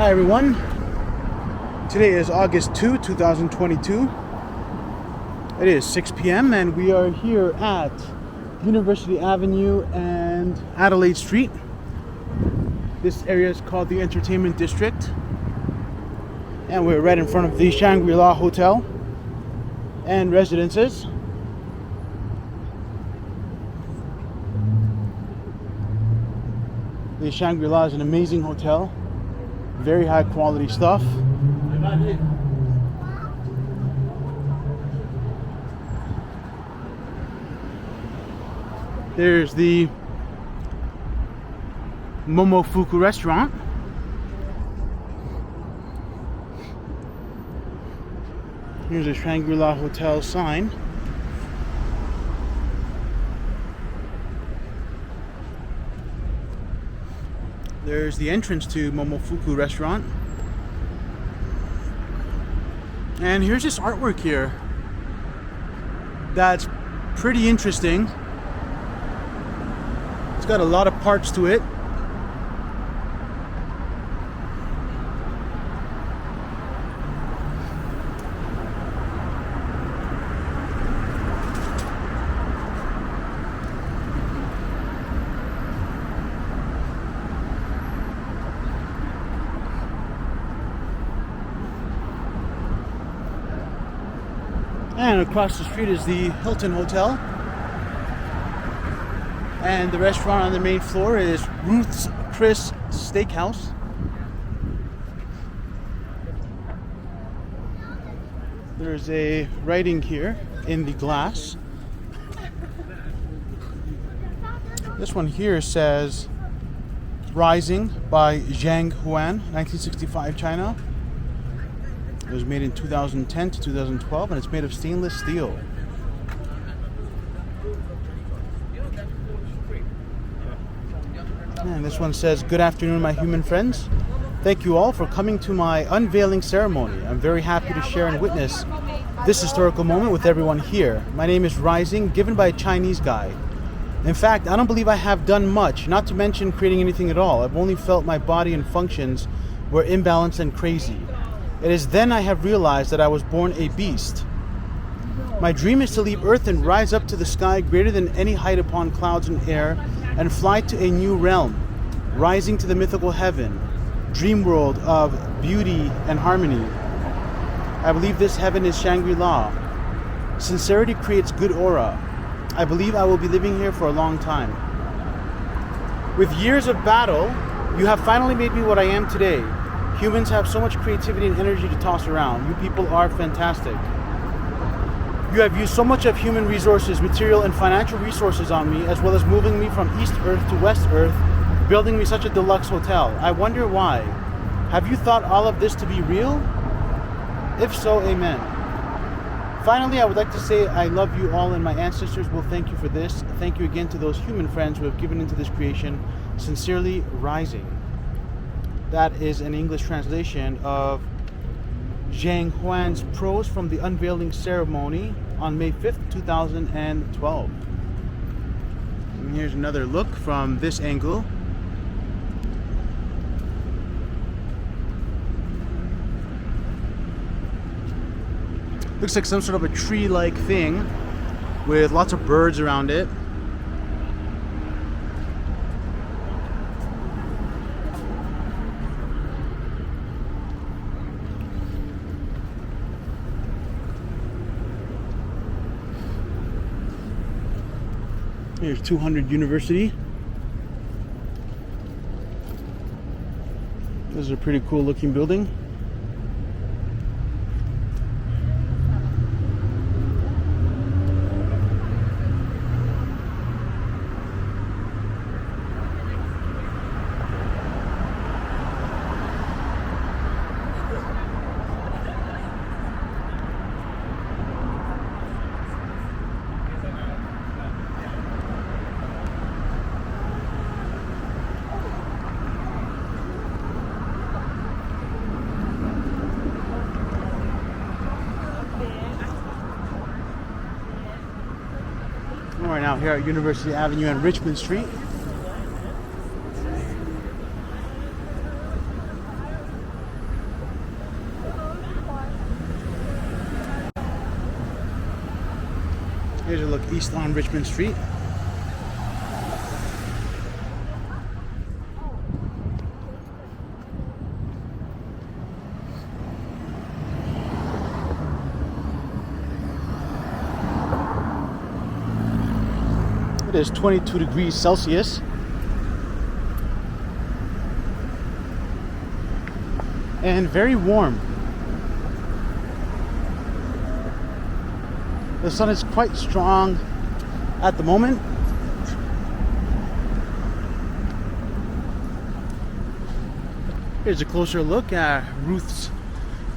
Hi everyone. Today is August 2, 2022. It is 6 p.m. and we are here at University Avenue and Adelaide Street. This area is called the Entertainment District. And we're right in front of the Shangri-La Hotel and residences. The Shangri-La is an amazing hotel. Very high quality stuff. There's the Momofuku restaurant. Here's a Shangri-La Hotel sign. There's the entrance to Momofuku restaurant. And here's this artwork here that's pretty interesting. It's got a lot of parts to it. And across the street is the Hilton Hotel. And the restaurant on the main floor is Ruth's Chris Steakhouse. There's a writing here in the glass. This one here says Rising by Zhang Huan, 1965 China. It was made in 2010 to 2012 and it's made of stainless steel. And this one says, good afternoon, my human friends. Thank you all for coming to my unveiling ceremony. I'm very happy to share and witness this historical moment with everyone here. My name is Rising, given by a Chinese guy. In fact, I don't believe I have done much, not to mention creating anything at all. I've only felt my body and functions were imbalanced and crazy. It is then I have realized that I was born a beast. My dream is to leave Earth and rise up to the sky greater than any height upon clouds and air and fly to a new realm, rising to the mythical heaven, dream world of beauty and harmony. I believe this heaven is Shangri-La. Sincerity creates good aura. I believe I will be living here for a long time. With years of battle, you have finally made me what I am today. Humans have so much creativity and energy to toss around. You people are fantastic. You have used so much of human resources, material and financial resources on me, as well as moving me from East Earth to West Earth, building me such a deluxe hotel. I wonder why. Have you thought all of this to be real? If so, amen. Finally, I would like to say I love you all and my ancestors will thank you for this. Thank you again to those human friends who have given into this creation. Sincerely, Rising. That is an English translation of Zhang Huan's prose from the unveiling ceremony on May 5th, 2012. And here's another look from this angle. Looks like some sort of a tree-like thing with lots of birds around it. Here's 200 University. This is a pretty cool looking building. We're now here at University Avenue and Richmond Street. Here's a look east on Richmond Street. It is 22 degrees Celsius. And very warm. The sun is quite strong at the moment. Here's a closer look at Ruth's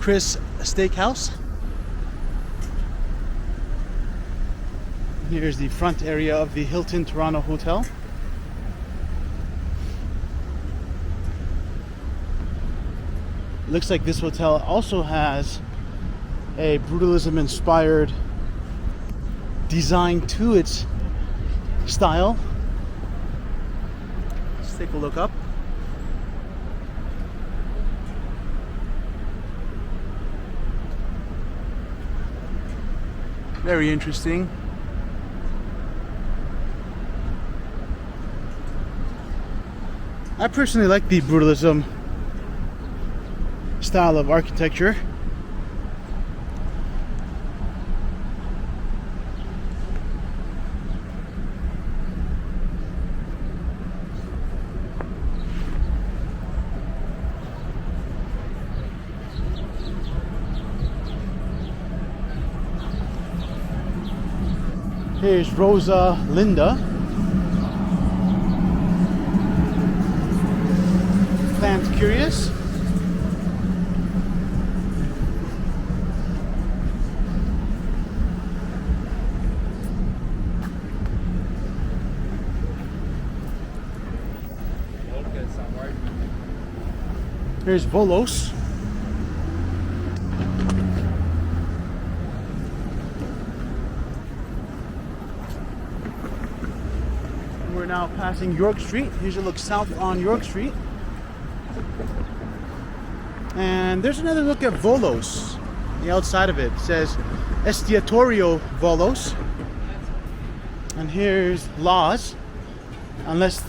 Chris Steakhouse. Here's the front area of the Hilton Toronto Hotel. Looks like this hotel also has a brutalism inspired design to its style. Let's take a look up. Very interesting. I personally like the brutalism style of architecture. Here's Rosa Linda. Plant Curious. Here's Volos. We're now passing York Street. Here's a look south on York Street. And there's another look at Volos. The outside of it says Estiatorio Volos. And here's La's, unless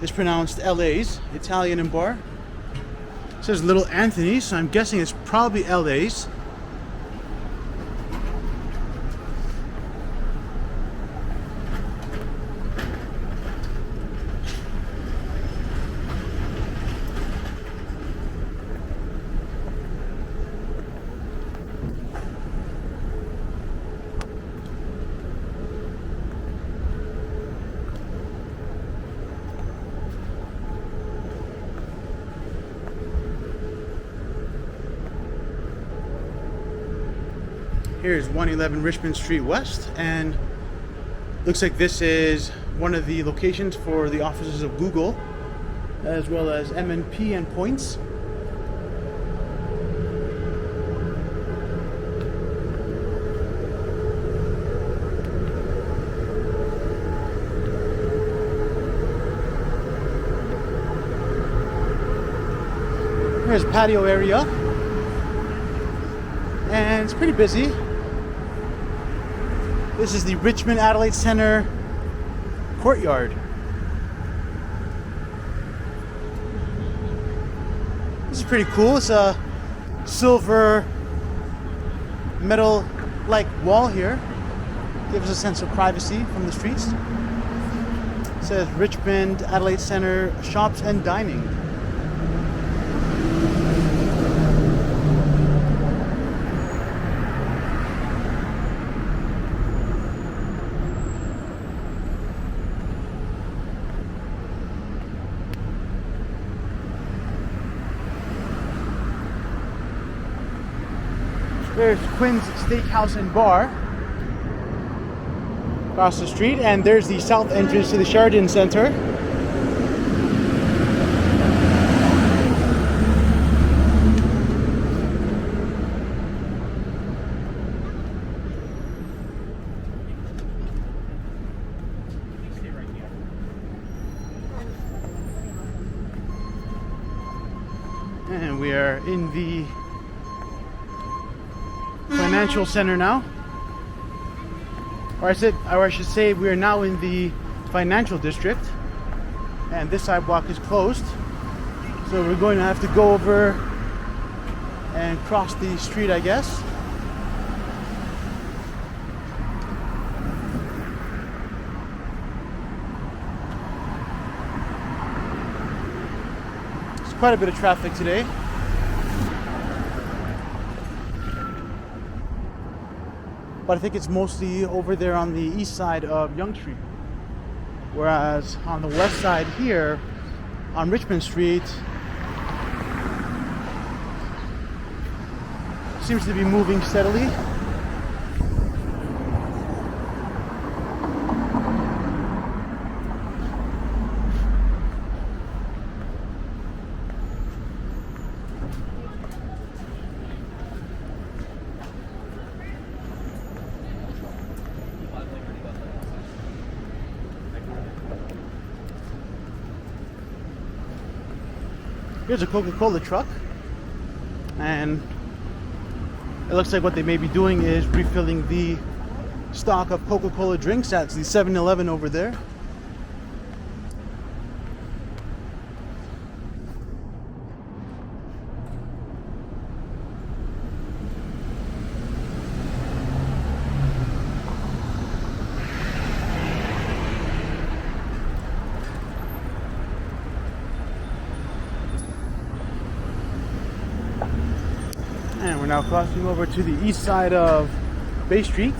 it's pronounced LA's, Italian and bar. It says Little Anthony's, so I'm guessing it's probably LA's. Here's 111 Richmond Street West, and looks like this is one of the locations for the offices of Google, as well as MNP and Points. Here's a patio area, and it's pretty busy. This is the Richmond Adelaide Centre courtyard. This is pretty cool. It's a silver metal-like wall here. Gives a sense of privacy from the streets. It says Richmond Adelaide Centre Shops and Dining. There's Quinn's Steakhouse and Bar across the street, and there's the south entrance to the Sheridan Centre. And we are in the Financial Center now. or I should say, we are now in the financial district, and this sidewalk is closed. So we're going to have to go over and cross the street, I guess. There's quite a bit of traffic today. But I think it's mostly over there on the east side of Yonge Street. Whereas on the west side here, on Richmond Street, seems to be moving steadily. Here's a Coca-Cola truck, and it looks like what they may be doing is refilling the stock of Coca-Cola drinks. That's the 7-Eleven over there. And we're now crossing over to the east side of Bay Street.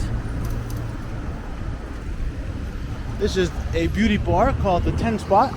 This is a beauty bar called the 10 Spot.